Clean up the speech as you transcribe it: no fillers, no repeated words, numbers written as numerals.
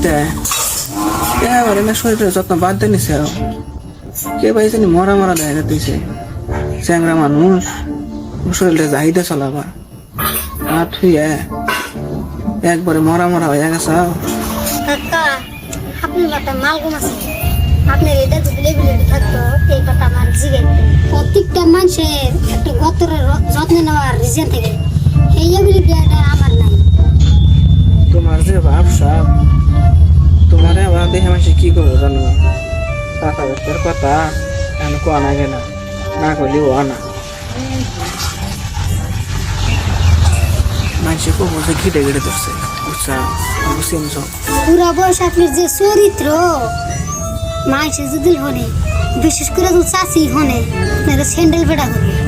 কে এবারে না শরীরের যত্ন বাদ দিয়ে নিছে কে ভাই জানি মরা মরা দেখা যেতেছে চ্যাংরা মানুষ শরীরে চাহিদা চলাবা আর তুই একবারে মরা মরা হয়ে গেছে কাকা আপনি একটা মালগুম আছে আপনার এটা যদি লেগুলেটি থাকতো এই কথা আমার জিগে প্রত্যেকটা মানুষের একটা গতরের যত্ন নেওয়ার রিজন থেকে এই এবিলিটিটা আমার নাই তোমার যে ব্যবসা তোমার আবার দেখে মানুষ কি করবো জানো টাকা ব্যবসার কথা এখন কোয়া না গেলা না করলেও আনা মানুষে কব যে ঘিটে ঘিটে ধরছে বুঝছা বুঝছেন সব পুরা বয়স আপনার যে চরিত্র মানুষে যদি হনে বিশেষ করে চাষি হনে আপনারা স্যান্ডেল পেটা করবে